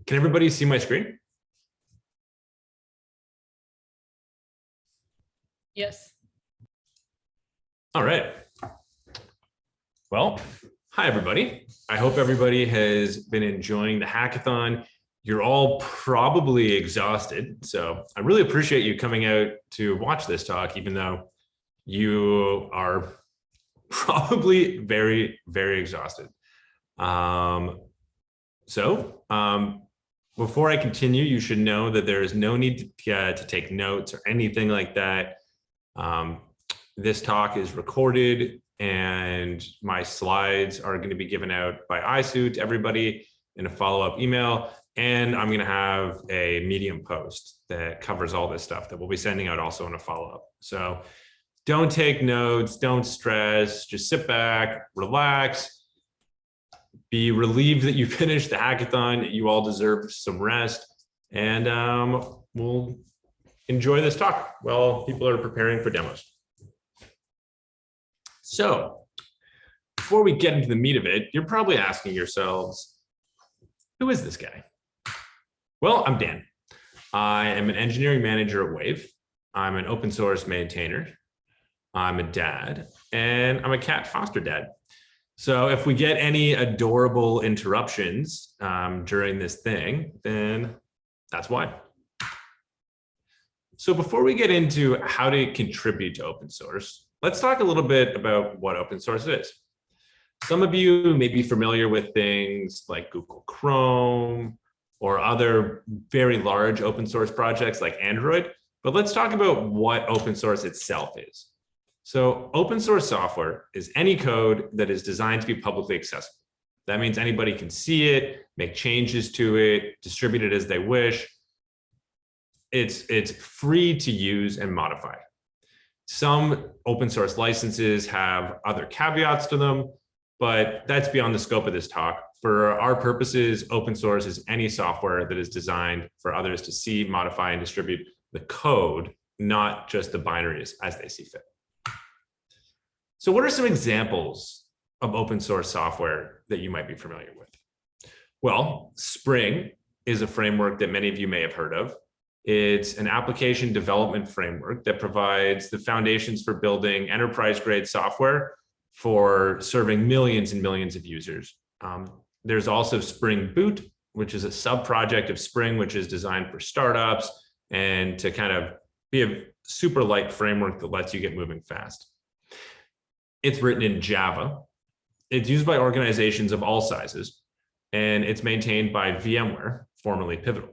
Can everybody see my screen? Yes. All right. Well, hi, everybody. I hope everybody has been enjoying the hackathon. You're all probably exhausted, so I really appreciate you coming out to watch this talk, even though you are probably very, very exhausted. Before I continue, you should know that there is no need to take notes or anything like that. This talk is recorded and my slides are going to be given out by iSue to everybody in a follow-up email. And I'm going to have a Medium post that covers all this stuff that we'll be sending out also in a follow-up. So don't take notes, don't stress, just sit back, relax, be relieved that you finished the hackathon. You all deserve some rest, and we'll enjoy this talk while people are preparing for demos. So before we get into the meat of it, you're probably asking yourselves, who is this guy? Well, I'm Dan. I am an engineering manager at Wave. I'm an open source maintainer. I'm a dad, and I'm a cat foster dad. So if we get any adorable interruptions during this thing, then that's why. So before we get into how to contribute to open source, let's talk a little bit about what open source is. Some of you may be familiar with things like Google Chrome or other very large open source projects like Android, but let's talk about what open source itself is. So open source software is any code that is designed to be publicly accessible. That means anybody can see it, make changes to it, distribute it as they wish. It's free to use and modify. Some open source licenses have other caveats to them, but that's beyond the scope of this talk. For our purposes, open source is any software that is designed for others to see, modify, and distribute the code, not just the binaries as they see fit. So what are some examples of open source software that you might be familiar with? Well, Spring is a framework that many of you may have heard of. It's an application development framework that provides the foundations for building enterprise-grade software for serving millions and millions of users. There's also Spring Boot, which is a sub-project of Spring, which is designed for startups and to kind of be a super light framework that lets you get moving fast. It's written in Java. It's used by organizations of all sizes, and it's maintained by VMware, formerly Pivotal.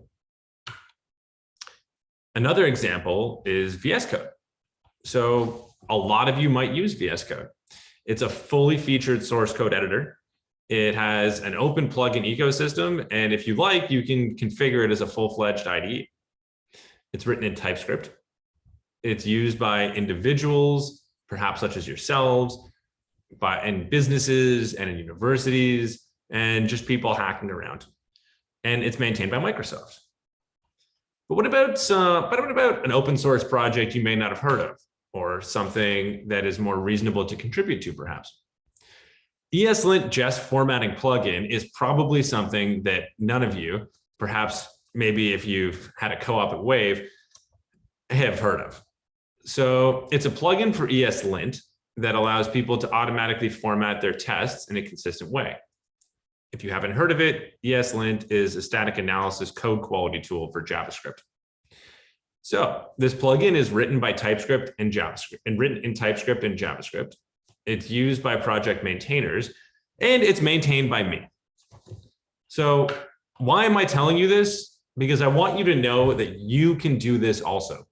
Another example is VS Code. So a lot of you might use VS Code. It's a fully featured source code editor. It has an open plugin ecosystem, and if you like, you can configure it as a full-fledged IDE. It's written in TypeScript. It's used by individuals, perhaps such as yourselves, in businesses and in universities, and just people hacking around. And it's maintained by Microsoft. But what about an open source project you may not have heard of, or something that is more reasonable to contribute to, perhaps? ESLint jest formatting plugin is probably something that none of you, perhaps maybe if you've had a co-op at Wave, have heard of. So it's a plugin for ESLint that allows people to automatically format their tests in a consistent way. If you haven't heard of it, ESLint is a static analysis code quality tool for JavaScript. So this plugin is written by TypeScript and JavaScript, and written in TypeScript and JavaScript. It's used by project maintainers, and it's maintained by me. So why am I telling you this? Because I want you to know that you can do this also.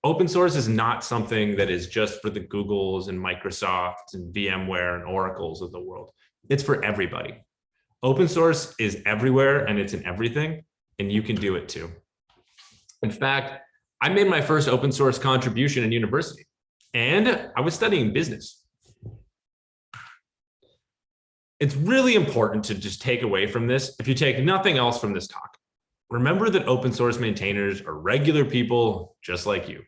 Open source is not something that is just for the Googles and Microsofts and VMware and Oracles of the world. It's for everybody. Open source is everywhere and it's in everything, and you can do it too. In fact, I made my first open source contribution in university, and I was studying business. It's really important to just take away from this, if you take nothing else from this talk, remember that open source maintainers are regular people just like you.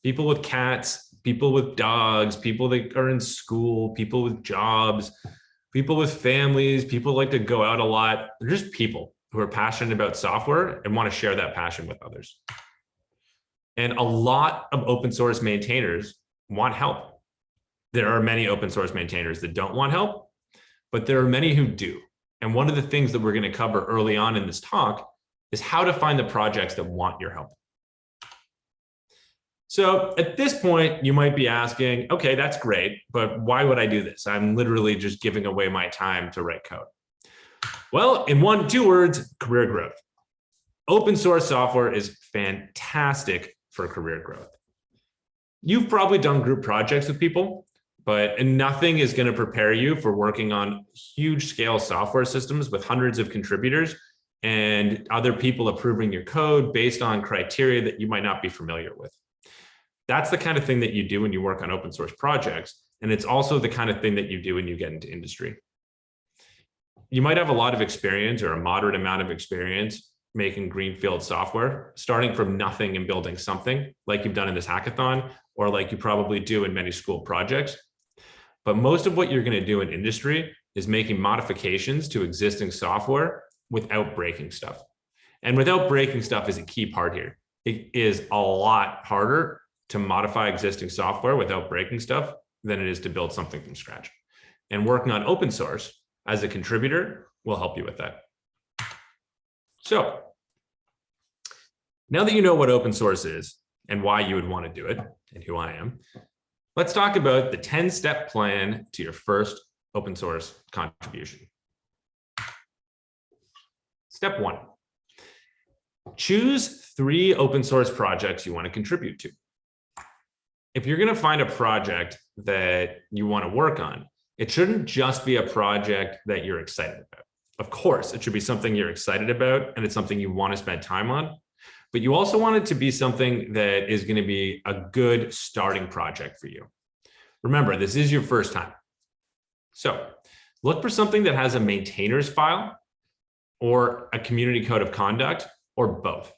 People with cats, people with dogs, people that are in school, people with jobs, people with families, people who like to go out a lot. They're just people who are passionate about software and want to share that passion with others. And a lot of open source maintainers want help. There are many open source maintainers that don't want help, but there are many who do. And one of the things that we're going to cover early on in this talk is how to find the projects that want your help. So at this point, you might be asking, okay, that's great, but why would I do this? I'm literally just giving away my time to write code. Well, in 2 words, career growth. Open source software is fantastic for career growth. You've probably done group projects with people, but nothing is going to prepare you for working on huge scale software systems with hundreds of contributors and other people approving your code based on criteria that you might not be familiar with. That's the kind of thing that you do when you work on open source projects. And it's also the kind of thing that you do when you get into industry. You might have a lot of experience or a moderate amount of experience making greenfield software, starting from nothing and building something like you've done in this hackathon, or like you probably do in many school projects. But most of what you're going to do in industry is making modifications to existing software without breaking stuff. And without breaking stuff is a key part here. It is a lot harder to modify existing software without breaking stuff than it is to build something from scratch. And working on open source as a contributor will help you with that. So now that you know what open source is and why you would want to do it and who I am, let's talk about the 10-step plan to your first open source contribution. Step 1, choose 3 open source projects you want to contribute to. If you're going to find a project that you want to work on, it shouldn't just be a project that you're excited about. Of course, it should be something you're excited about and it's something you want to spend time on, but you also want it to be something that is going to be a good starting project for you. Remember, this is your first time. So look for something that has a maintainer's file or a community code of conduct or both.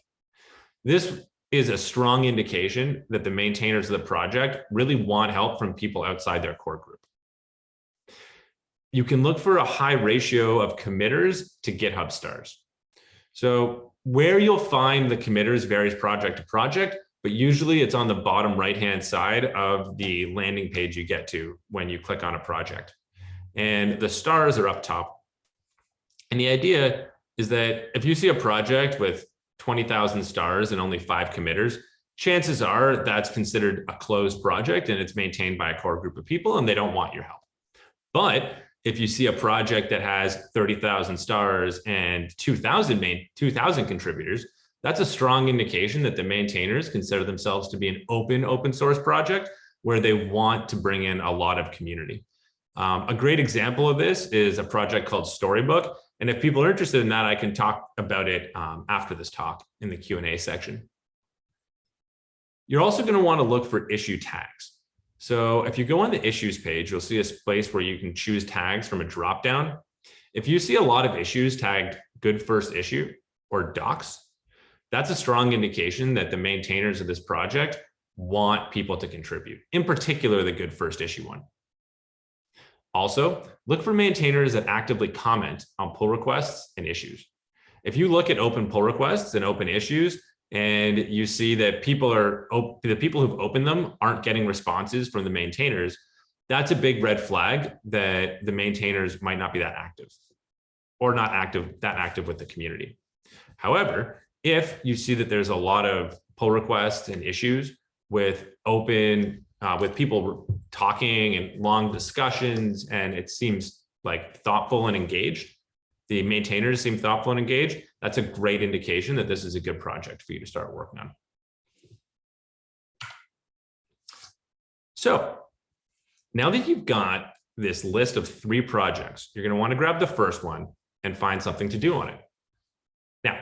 This is a strong indication that the maintainers of the project really want help from people outside their core group. You can look for a high ratio of committers to GitHub stars. So where you'll find the committers varies project to project, but usually it's on the bottom right-hand side of the landing page you get to when you click on a project. And the stars are up top. And the idea is that if you see a project with 20,000 stars and only 5 committers, chances are that's considered a closed project and it's maintained by a core group of people and they don't want your help. But if you see a project that has 30,000 stars and 2,000 contributors, that's a strong indication that the maintainers consider themselves to be an open source project where they want to bring in a lot of community. A great example of this is a project called Storybook. And if people are interested in that, I can talk about it after this talk in the Q&A section. You're also going to want to look for issue tags. So if you go on the issues page, you'll see a place where you can choose tags from a dropdown. If you see a lot of issues tagged good first issue or docs, that's a strong indication that the maintainers of this project want people to contribute, in particular, the good first issue one. Also, look for maintainers that actively comment on pull requests and issues. If you look at open pull requests and open issues, and you see that the people who've opened them aren't getting responses from the maintainers, that's a big red flag that the maintainers might not be that active or not that active with the community. However, if you see that there's a lot of pull requests and issues with people talking and long discussions, and it seems like thoughtful and engaged, the maintainers seem thoughtful and engaged, that's a great indication that this is a good project for you to start working on. So now that you've got this list of 3 projects, you're going to want to grab the first one and find something to do on it. Now,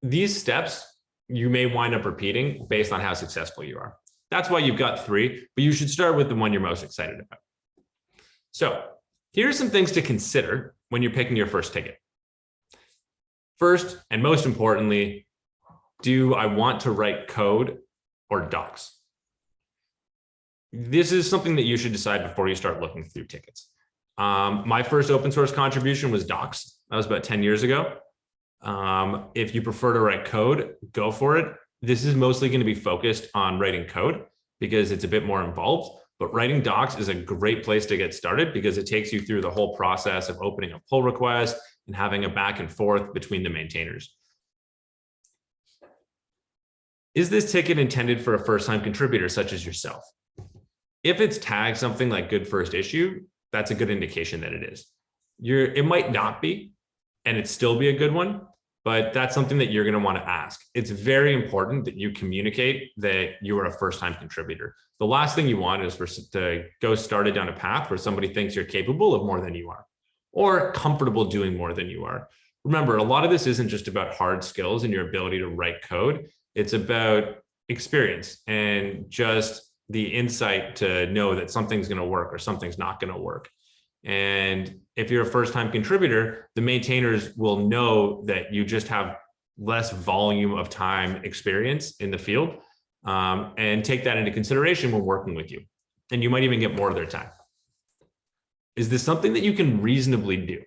these steps you may wind up repeating based on how successful you are. That's why you've got 3, but you should start with the one you're most excited about. So here's some things to consider when you're picking your first ticket. First, and most importantly, do I want to write code or docs? This is something that you should decide before you start looking through tickets. My first open source contribution was docs. That was about 10 years ago. If you prefer to write code, go for it. This is mostly going to be focused on writing code because it's a bit more involved, but writing docs is a great place to get started because it takes you through the whole process of opening a pull request and having a back and forth between the maintainers. Is this ticket intended for a first-time contributor such as yourself? If it's tagged something like good first issue, that's a good indication that it is. It might not be, and it'd still be a good one, but that's something that you're going to want to ask. It's very important that you communicate that you are a first-time contributor. The last thing you want is to go started down a path where somebody thinks you're capable of more than you are, or comfortable doing more than you are. Remember, a lot of this isn't just about hard skills and your ability to write code. It's about experience and just the insight to know that something's going to work or something's not going to work. And if you're a first-time contributor, the maintainers will know that you just have less volume of time experience in the field, and take that into consideration when working with you. And you might even get more of their time. Is this something that you can reasonably do?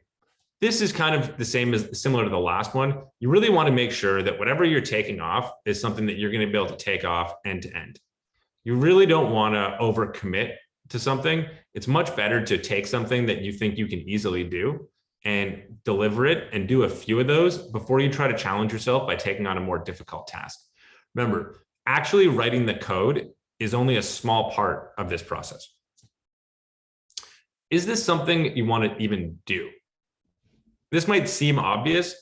This is kind of the same as similar to the last one. You really want to make sure that whatever you're taking off is something that you're going to be able to take off end to end. You really don't want to overcommit to something. It's much better to take something that you think you can easily do and deliver it and do a few of those before you try to challenge yourself by taking on a more difficult task. Remember, actually writing the code is only a small part of this process. Is this something you want to even do? This might seem obvious,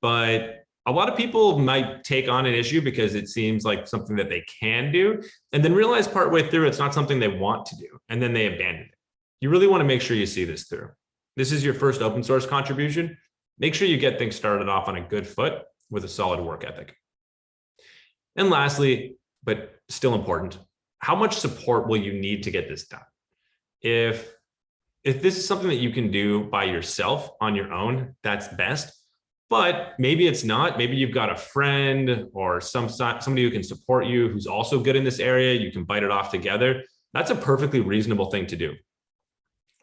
but a lot of people might take on an issue because it seems like something that they can do, and then realize partway through it's not something they want to do, and then they abandon it. You really want to make sure you see this through. This is your first open source contribution. Make sure you get things started off on a good foot with a solid work ethic. And lastly, but still important, how much support will you need to get this done? If this is something that you can do by yourself on your own, that's best. But maybe it's not. Maybe you've got a friend or somebody who can support you who's also good in this area. You can bite it off together. That's a perfectly reasonable thing to do.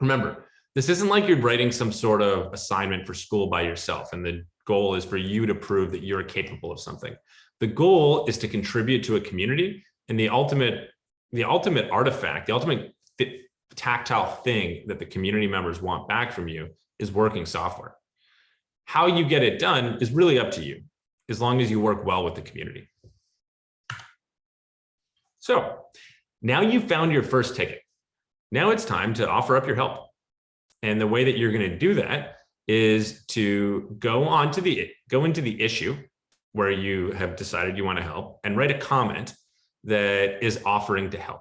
Remember, this isn't like you're writing some sort of assignment for school by yourself, and the goal is for you to prove that you're capable of something. The goal is to contribute to a community, and the ultimate artifact, the ultimate tactile thing that the community members want back from you is working software. How you get it done is really up to you, as long as you work well with the community. So now you've found your first ticket. Now it's time to offer up your help. And the way that you're going to do that is to go into the issue where you have decided you want to help and write a comment that is offering to help.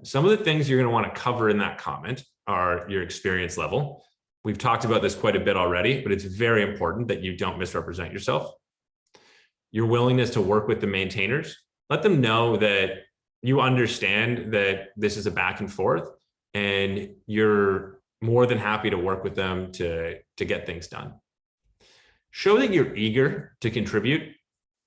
Some of the things you're going to want to cover in that comment are your experience level. We've talked about this quite a bit already, but it's very important that you don't misrepresent yourself. Your willingness to work with the maintainers. Let them know that you understand that this is a back and forth and you're more than happy to work with them to get things done. Show that you're eager to contribute.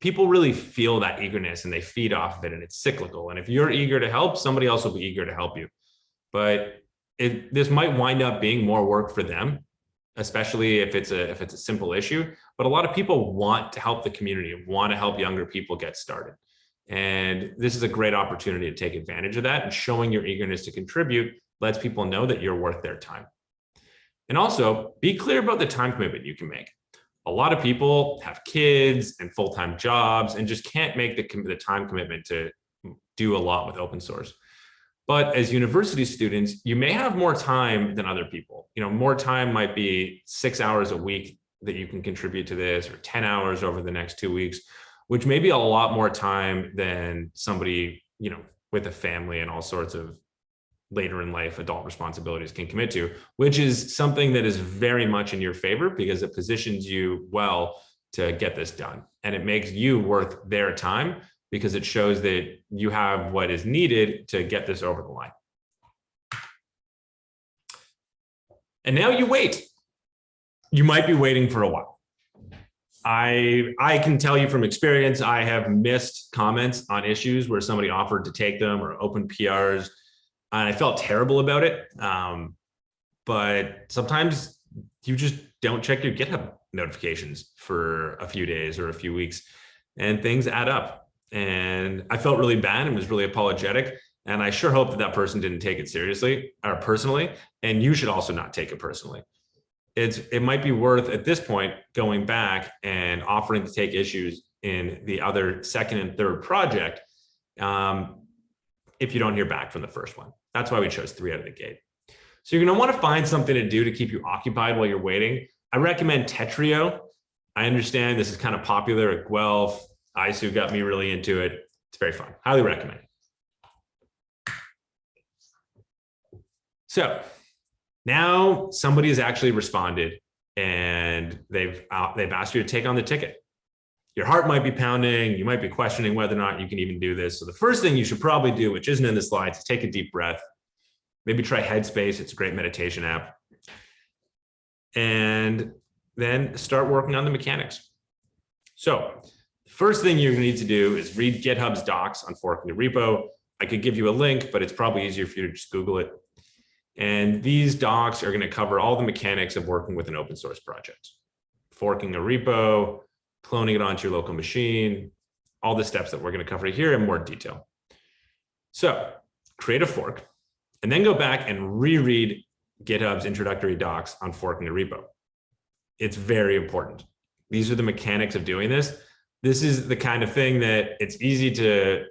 People really feel that eagerness and they feed off of it, and it's cyclical. And if you're eager to help, somebody else will be eager to help you. But this might wind up being more work for them, especially if it's a simple issue. But a lot of people want to help the community, want to help younger people get started. And this is a great opportunity to take advantage of that, and showing your eagerness to contribute lets people know that you're worth their time. And also be clear about the time commitment you can make. A lot of people have kids and full-time jobs and just can't make the time commitment to do a lot with open source. But as university students, you may have more time than other people. More time might be 6 hours a week that you can contribute to this, or 10 hours over the next 2 weeks, which may be a lot more time than somebody, with a family and all sorts of later in life adult responsibilities can commit to, which is something that is very much in your favor because it positions you well to get this done. And it makes you worth their time because it shows that you have what is needed to get this over the line. And now you wait. You might be waiting for a while. I can tell you from experience, I have missed comments on issues where somebody offered to take them or open PRs, and I felt terrible about it. But sometimes you just don't check your GitHub notifications for a few days or a few weeks, and things add up. And I felt really bad and was really apologetic. And I sure hope that that person didn't take it seriously or personally. And you should also not take it personally. It might be worth at this point going back and offering to take issues in the other second and third project if you don't hear back from the first one. That's why we chose 3 out of the gate. So you're going to want to find something to do to keep you occupied while you're waiting. I recommend Tetrio. I understand this is kind of popular at Guelph. ISU got me really into it. It's very fun. Highly recommend. So now somebody has actually responded and they've asked you to take on the ticket. Your heart might be pounding. You might be questioning whether or not you can even do this. So the first thing you should probably do, which isn't in the slides, is take a deep breath. Maybe try Headspace. It's a great meditation app. And then start working on the mechanics. So the first thing you're going to need to do is read GitHub's docs on forking the repo. I could give you a link, but it's probably easier for you to just Google it. And these docs are going to cover all the mechanics of working with an open source project. Forking a repo, cloning it onto your local machine, all the steps that we're going to cover here in more detail. So create a fork and then go back and reread GitHub's introductory docs on forking the repo. It's very important. These are the mechanics of doing this. This is the kind of thing that it's easy to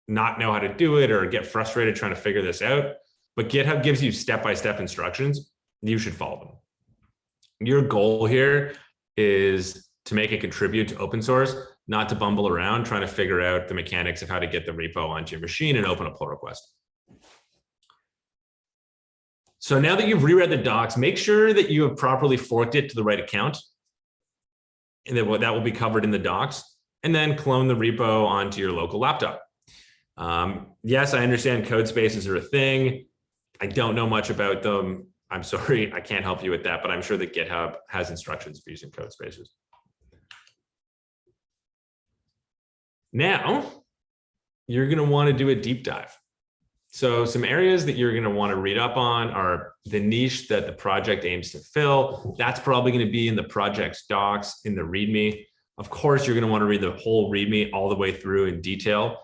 not know how to do it or get frustrated trying to figure this out. But GitHub gives you step-by-step instructions. You should follow them. Your goal here is to make it contribute to open source, not to bumble around trying to figure out the mechanics of how to get the repo onto your machine and open a pull request. So now that you've reread the docs, make sure that you have properly forked it to the right account. And then that will be covered in the docs. And then clone the repo onto your local laptop. Yes, I understand code spaces are a thing. I don't know much about them. I'm sorry, I can't help you with that, but I'm sure that GitHub has instructions for using code spaces. Now, you're going to want to do a deep dive. So some areas that you're going to want to read up on are the niche that the project aims to fill. That's probably going to be in the project's docs, in the README. Of course, you're going to want to read the whole README all the way through in detail.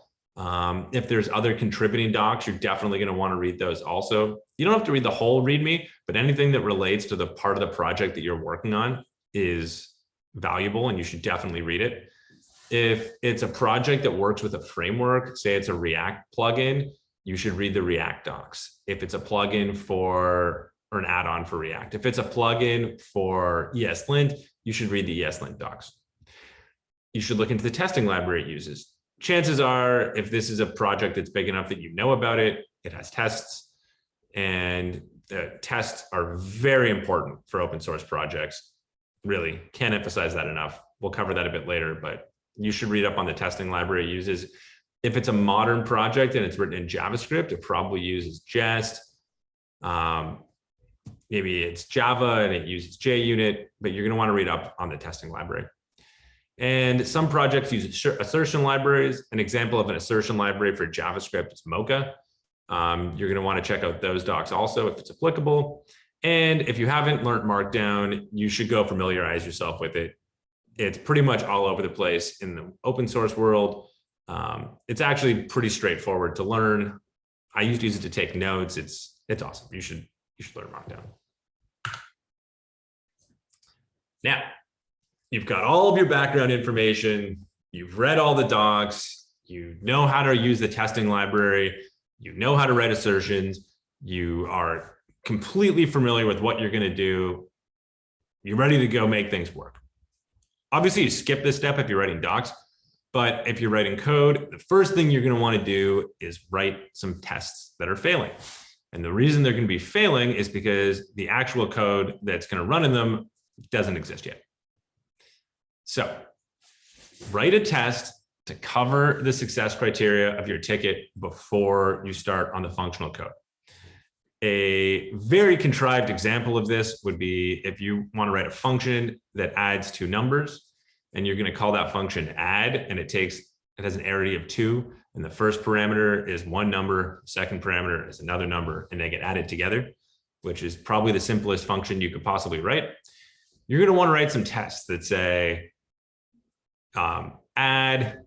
If there's other contributing docs, you're definitely going to want to read those also. You don't have to read the whole README, but anything that relates to the part of the project that you're working on is valuable and you should definitely read it. If it's a project that works with a framework, say it's a React plugin, you should read the React docs. If it's a plugin or an add-on for React, if it's a plugin for ESLint, you should read the ESLint docs. You should look into the testing library it uses. Chances are, if this is a project that's big enough that you know about it, it has tests, and the tests are very important for open source projects. Really, can't emphasize that enough. We'll cover that a bit later, but you should read up on the testing library it uses. If it's a modern project and it's written in JavaScript, it probably uses Jest. Maybe it's Java and it uses JUnit, but you're going to want to read up on the testing library. And some projects use assertion libraries. An example of an assertion library for JavaScript is Mocha. You're going to want to check out those docs also if it's applicable. And if you haven't learned Markdown, you should go familiarize yourself with it. It's pretty much all over the place in the open source world. It's actually pretty straightforward to learn. I used to use it to take notes. It's awesome. You should learn Markdown. Now, you've got all of your background information. You've read all the docs. You know how to use the testing library. You know how to write assertions. You are completely familiar with what you're going to do. You're ready to go make things work. Obviously, you skip this step if you're writing docs, but if you're writing code, the first thing you're going to want to do is write some tests that are failing. And the reason they're going to be failing is because the actual code that's going to run in them doesn't exist yet. So write a test to cover the success criteria of your ticket before you start on the functional code. A very contrived example of this would be if you want to write a function that adds 2 numbers, and you're going to call that function add, and it has an arity of 2, and the first parameter is one number, second parameter is another number, and they get added together, which is probably the simplest function you could possibly write. you're going to want to write some tests that say, add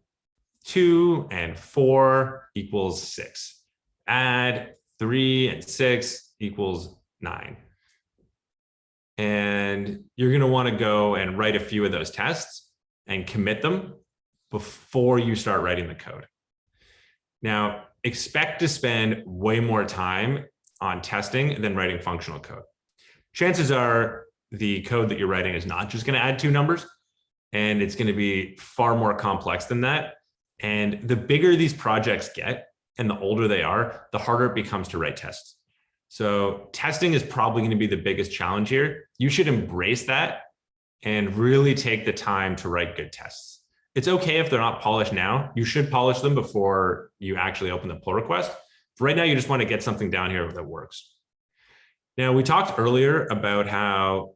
2 and 4 equals 6. Add 3 and 6 equals 9. And you're going to want to go and write a few of those tests and commit them before you start writing the code. Now, expect to spend way more time on testing than writing functional code. Chances are the code that you're writing is not just going to add 2 numbers, and it's going to be far more complex than that. And the bigger these projects get and the older they are, the harder it becomes to write tests. So testing is probably going to be the biggest challenge here. You should embrace that and really take the time to write good tests. It's okay if they're not polished now. You should polish them before you actually open the pull request. But right now, you just want to get something down here that works. Now, we talked earlier about how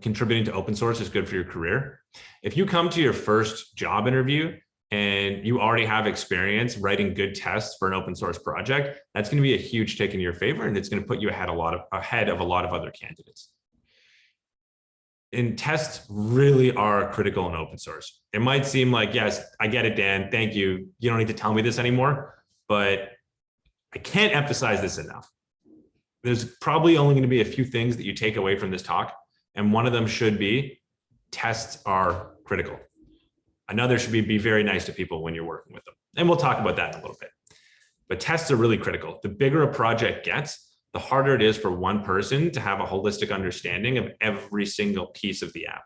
contributing to open source is good for your career. If you come to your first job interview and you already have experience writing good tests for an open source project, that's going to be a huge tick in your favor, and it's going to put you ahead of a lot of other candidates. And tests really are critical in open source. It might seem like, yes, I get it, Dan, thank you. You don't need to tell me this anymore, but I can't emphasize this enough. There's probably only going to be a few things that you take away from this talk, and one of them should be tests are critical. Another should be very nice to people when you're working with them. And we'll talk about that in a little bit. But tests are really critical. The bigger a project gets, the harder it is for one person to have a holistic understanding of every single piece of the app.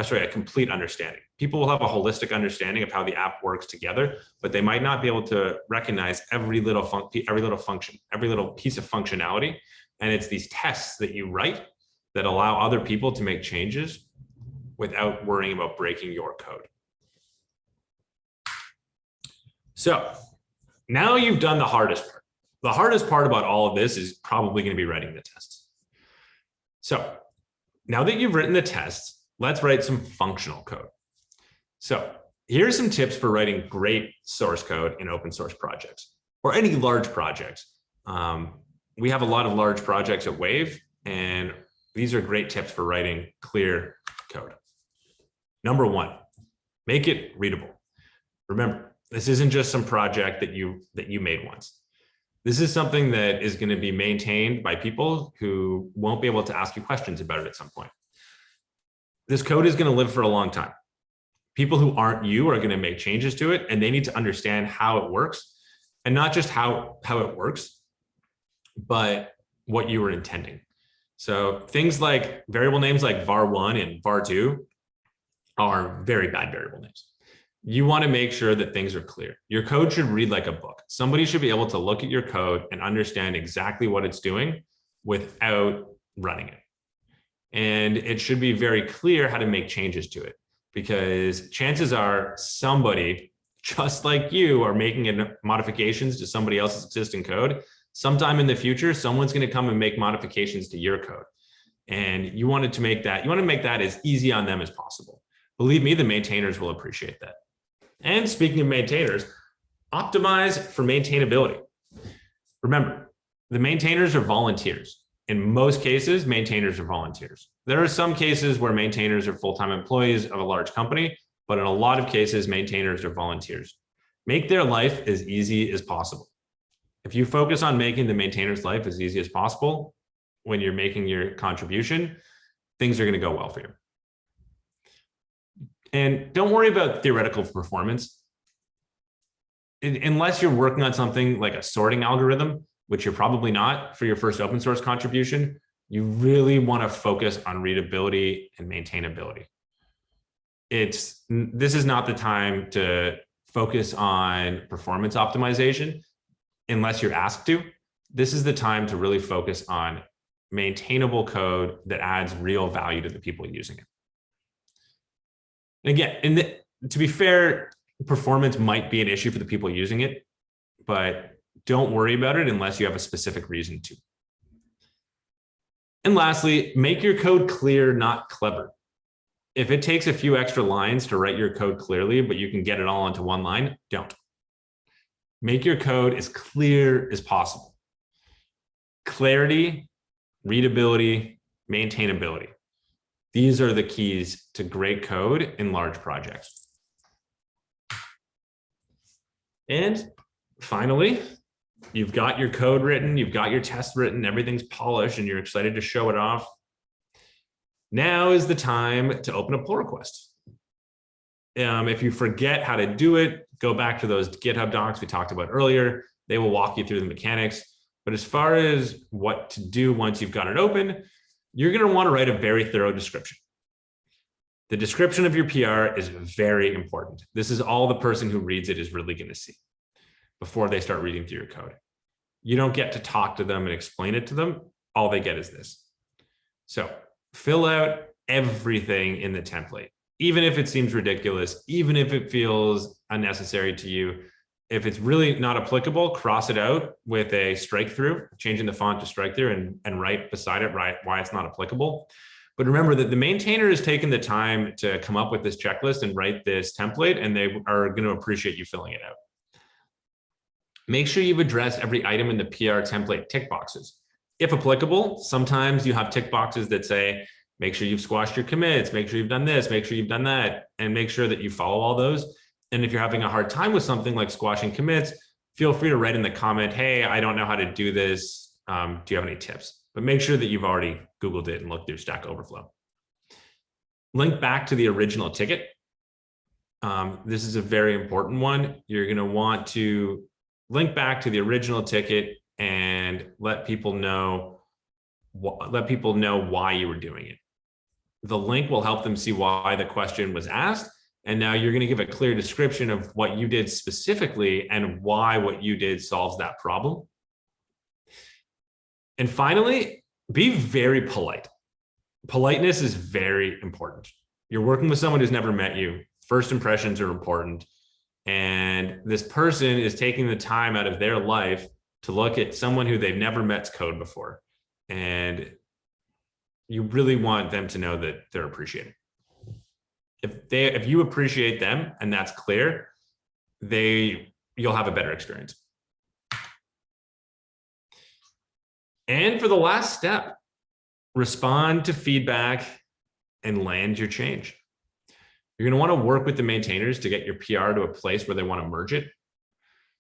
Sorry, a complete understanding. People will have a holistic understanding of how the app works together, but they might not be able to recognize every little function, every little piece of functionality. And it's these tests that you write that allow other people to make changes without worrying about breaking your code. So now you've done the hardest part. The hardest part about all of this is probably going to be writing the tests. So now that you've written the tests, let's write some functional code. So here's some tips for writing great source code in open source projects or any large projects. We have a lot of large projects at Wave, and these are great tips for writing clear code. Number 1, make it readable. Remember, this isn't just some project that you made once. This is something that is going to be maintained by people who won't be able to ask you questions about it at some point. This code is going to live for a long time. People who aren't you are going to make changes to it, and they need to understand how it works, and not just how it works, but what you were intending. So things like variable names like var1 and var2 are very bad variable names. You want to make sure that things are clear. Your code should read like a book. Somebody should be able to look at your code and understand exactly what it's doing without running it. And it should be very clear how to make changes to it, because chances are somebody just like you are making modifications to somebody else's existing code. Sometime in the future, someone's going to come and make modifications to your code. And you want to make that as easy on them as possible. Believe me, the maintainers will appreciate that. And speaking of maintainers, optimize for maintainability. Remember, the maintainers are volunteers. In most cases, maintainers are volunteers. There are some cases where maintainers are full-time employees of a large company, but in a lot of cases, maintainers are volunteers. Make their life as easy as possible. If you focus on making the maintainer's life as easy as possible when you're making your contribution, things are going to go well for you. And don't worry about theoretical performance. Unless you're working on something like a sorting algorithm, which you're probably not for your first open source contribution, you really want to focus on readability and maintainability. This is not the time to focus on performance optimization unless you're asked to. This is the time to really focus on maintainable code that adds real value to the people using it. And again, to be fair, performance might be an issue for the people using it, but don't worry about it unless you have a specific reason to. And lastly, make your code clear, not clever. If it takes a few extra lines to write your code clearly, but you can get it all into one line, don't. Make your code as clear as possible. Clarity, readability, maintainability. These are the keys to great code in large projects. And finally, you've got your code written, you've got your test written, everything's polished, and you're excited to show it off. Now is the time to open a pull request. If you forget how to do it, go back to those GitHub docs we talked about earlier. They will walk you through the mechanics. But as far as what to do once you've got it open, you're going to want to write a very thorough description. The description of your PR is very important. This is all the person who reads it is really going to see before they start reading through your code. You don't get to talk to them and explain it to them. All they get is this. So fill out everything in the template, even if it seems ridiculous, even if it feels unnecessary to you. If it's really not applicable, cross it out with a strike through, changing the font to strike through and write beside it why it's not applicable. But remember that the maintainer has taken the time to come up with this checklist and write this template, and they are going to appreciate you filling it out. Make sure you've addressed every item in the PR template tick boxes. If applicable, sometimes you have tick boxes that say, make sure you've squashed your commits, make sure you've done this, make sure you've done that, and make sure that you follow all those. And if you're having a hard time with something like squashing commits, feel free to write in the comment, hey, I don't know how to do this. Do you have any tips? But make sure that you've already Googled it and looked through Stack Overflow. Link back to the original ticket. This is a very important one. You're going to want to link back to the original ticket and let people know why you were doing it. The link will help them see why the question was asked. And now you're going to give a clear description of what you did specifically and why what you did solves that problem. And finally, be very polite. Politeness is very important. You're working with someone who's never met you. First impressions are important. And this person is taking the time out of their life to look at someone who they've never met's code before. And you really want them to know that they're appreciated. If you appreciate them and that's clear, you'll have a better experience. And for the last step, respond to feedback and land your change. You're going to want to work with the maintainers to get your PR to a place where they want to merge it.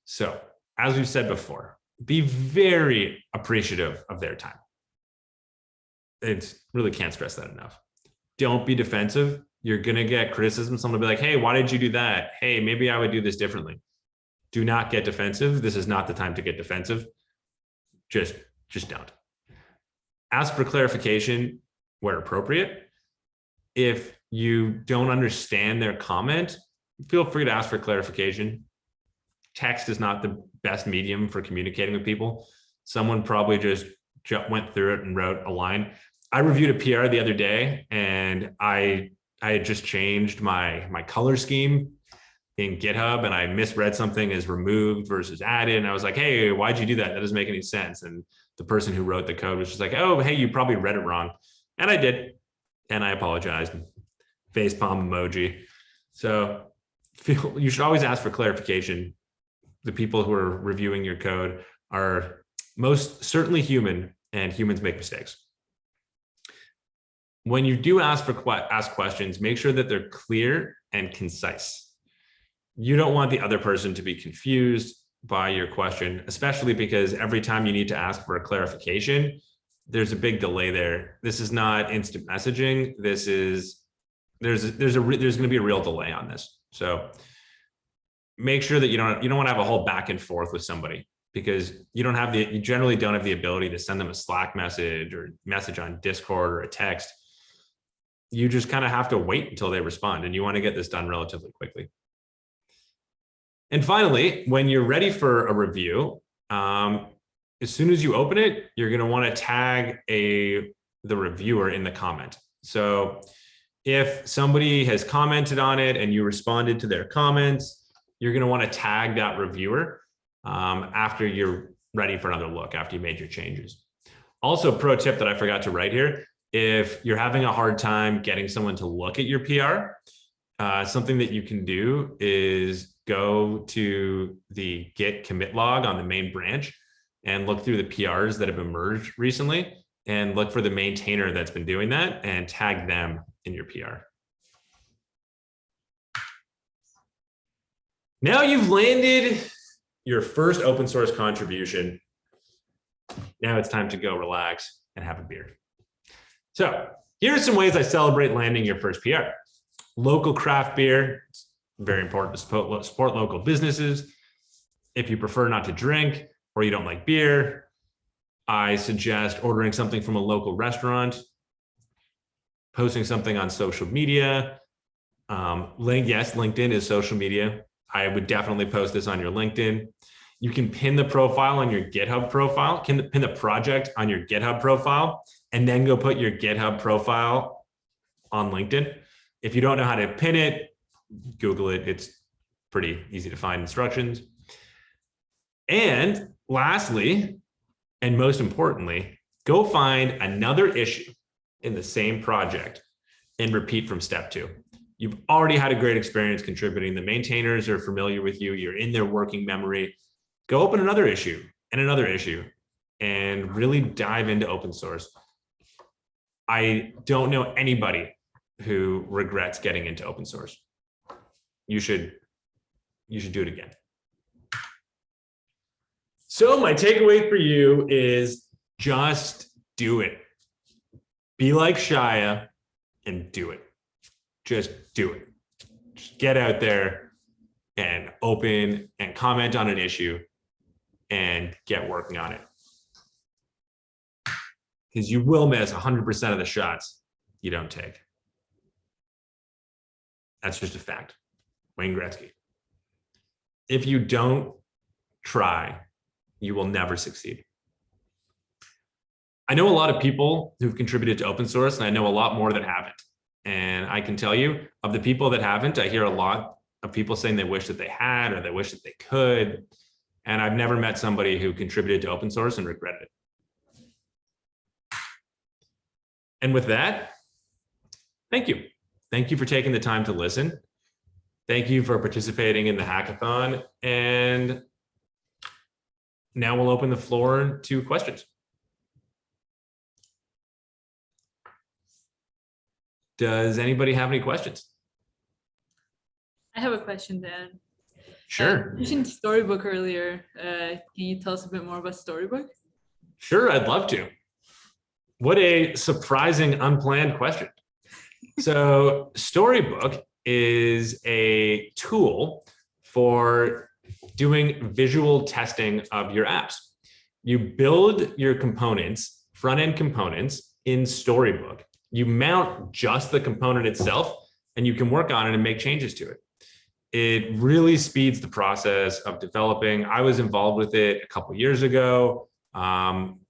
So, as we've said before, be very appreciative of their time. Really can't stress that enough. Don't be defensive. You're going to get criticism. Someone will be like, hey, why did you do that? Hey, maybe I would do this differently. Do not get defensive. This is not the time to get defensive. Just don't. Ask for clarification where appropriate. If you don't understand their comment, feel free to ask for clarification. Text is not the best medium for communicating with people. Someone probably just went through it and wrote a line. I reviewed a PR the other day, and I had just changed my color scheme in GitHub, and I misread something as removed versus added. And I was like, hey, why'd you do that? That doesn't make any sense. And the person who wrote the code was just like, oh, hey, you probably read it wrong. And I did. And I apologized. Facepalm emoji. So you should always ask for clarification. The people who are reviewing your code are most certainly human, and humans make mistakes. When you do ask questions, make sure that they're clear and concise. You don't want the other person to be confused by your question, especially because every time you need to ask for a clarification, there's a big delay there. This is not instant messaging. This is there's going to be a real delay on this. So make sure that you don't want to have a whole back and forth with somebody, because you generally don't have the ability to send them a Slack message or message on Discord or a text. You just kind of have to wait until they respond, and you want to get this done relatively quickly. And finally, when you're ready for a review, as soon as you open it, you're going to want to tag the reviewer in the comment. So if somebody has commented on it and you responded to their comments, you're going to want to tag that reviewer after you're ready for another look, after you made your changes. Also, pro tip that I forgot to write here: if you're having a hard time getting someone to look at your PR, something that you can do is go to the Git commit log on the main branch and look through the PRs that have emerged recently. and look for the maintainer that's been doing that and tag them in your PR. Now you've landed your first open source contribution. Now it's time to go relax and have a beer. So here are some ways I celebrate landing your first PR. Local craft beer, it's very important to support local businesses. If you prefer not to drink or you don't like beer, I suggest ordering something from a local restaurant, posting something on social media. Yes, LinkedIn is social media. I would definitely post this on your LinkedIn. You can pin the profile on your GitHub profile, pin the project on your GitHub profile, and then go put your GitHub profile on LinkedIn. If you don't know how to pin it, Google it. It's pretty easy to find instructions. And lastly, and most importantly, go find another issue in the same project and repeat from step 2. You've already had a great experience contributing. The maintainers are familiar with you. You're in their working memory. Go open another issue and really dive into open source. I don't know anybody who regrets getting into open source. You should do it again. So my takeaway for you is just do it. Be like Shia and do it. Just do it. Just get out there and open and comment on an issue and get working on it. Because you will miss 100% of the shots you don't take. That's just a fact. Wayne Gretzky. If you don't try, you will never succeed. I know a lot of people who've contributed to open source, and I know a lot more that haven't. And I can tell you, of the people that haven't, I hear a lot of people saying they wish that they had, or they wish that they could. And I've never met somebody who contributed to open source and regretted it. And with that, thank you. Thank you for taking the time to listen. Thank you for participating in the hackathon. And now we'll open the floor to questions. Does anybody have any questions? I have a question, Dan. Sure. You mentioned Storybook earlier. Can you tell us a bit more about Storybook? Sure, I'd love to. What a surprising, unplanned question. So Storybook is a tool for doing visual testing of your apps. You build your components, front-end components in Storybook. You mount just the component itself, and you can work on it and make changes to it. It really speeds the process of developing. I was involved with it a couple of years ago.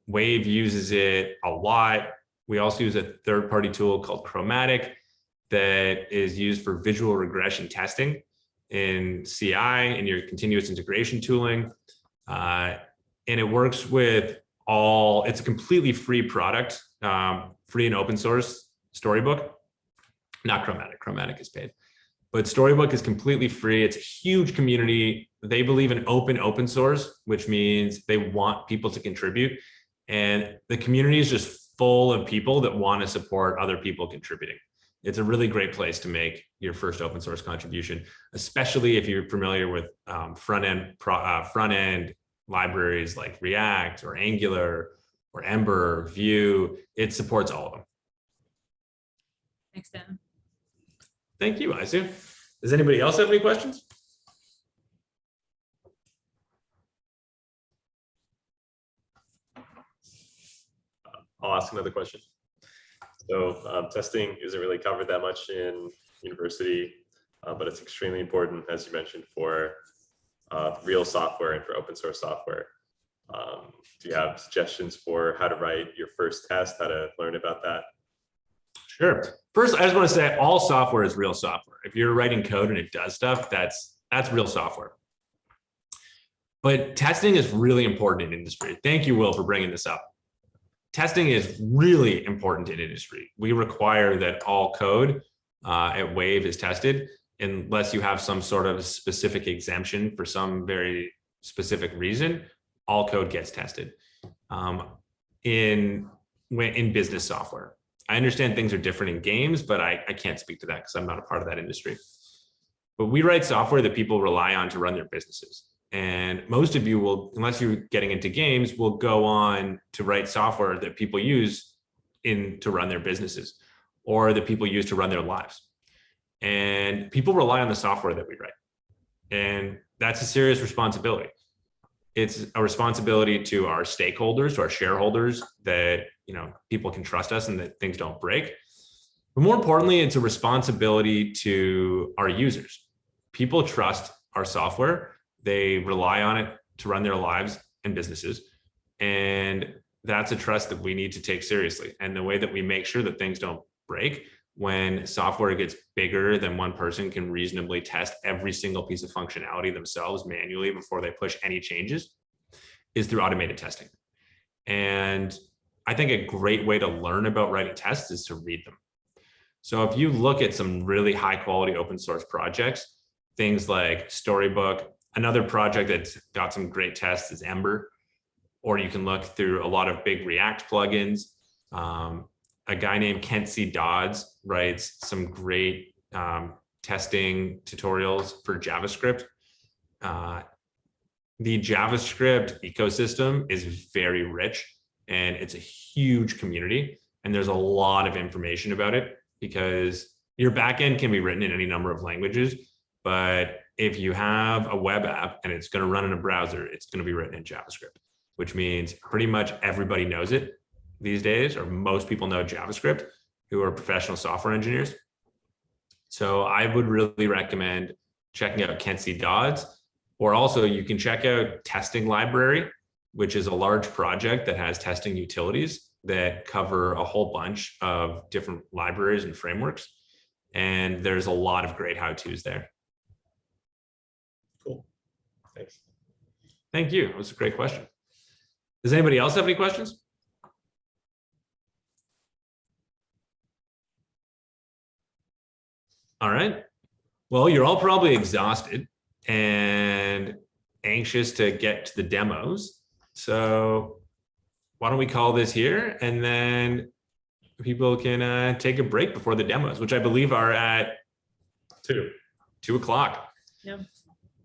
Wave uses it a lot. We also use a third-party tool called Chromatic that is used for visual regression testing in CI and your continuous integration tooling. And it works with it's a completely free product, free and open source Storybook, not Chromatic. Chromatic is paid. But Storybook is completely free. It's a huge community. They believe in open source, which means they want people to contribute. And the community is just full of people that want to support other people contributing. It's a really great place to make your first open source contribution, especially if you're familiar with front-end libraries like React or Angular or Ember, Vue. It supports all of them. Thanks, Dan. Thank you, Isu. Does anybody else have any questions? I'll ask another question. So testing isn't really covered that much in university, but it's extremely important, as you mentioned, for real software and for open source software. Do you have suggestions for how to write your first test, how to learn about that? Sure. First, I just want to say all software is real software. If you're writing code and it does stuff, that's real software. But testing is really important in industry. Thank you, Will, for bringing this up. Testing is really important in industry. We require that all code at Wave is tested unless you have some sort of specific exemption for some very specific reason. All code gets tested. In in business software. I understand things are different in games, but I can't speak to that because I'm not a part of that industry. But we write software that people rely on to run their businesses. And most of you will, unless you're getting into games, will go on to write software that people use to run their businesses or that people use to run their lives. And people rely on the software that we write. And that's a serious responsibility. It's a responsibility to our stakeholders, to our shareholders, that people can trust us and that things don't break. But more importantly, it's a responsibility to our users. People trust our software. They rely on it to run their lives and businesses. And that's a trust that we need to take seriously. And the way that we make sure that things don't break when software gets bigger than one person can reasonably test every single piece of functionality themselves manually before they push any changes is through automated testing. And I think a great way to learn about writing tests is to read them. So if you look at some really high quality open source projects, things like Storybook, another project that's got some great tests is Ember, or you can look through a lot of big React plugins. A guy named Kent C. Dodds writes some great testing tutorials for JavaScript. The JavaScript ecosystem is very rich and it's a huge community. And there's a lot of information about it because your backend can be written in any number of languages. But if you have a web app and it's going to run in a browser, it's going to be written in JavaScript, which means pretty much everybody knows it these days, or most people know JavaScript who are professional software engineers. So I would really recommend checking out Kent C. Dodds, or also you can check out Testing Library, which is a large project that has testing utilities that cover a whole bunch of different libraries and frameworks. And there's a lot of great how-tos there. Cool. Thanks. Thank you. It was a great question. Does anybody else have any questions? All right. Well, you're all probably exhausted and anxious to get to the demos. So why don't we call this here, and then people can take a break before the demos, which I believe are at 2 o'clock. Yeah.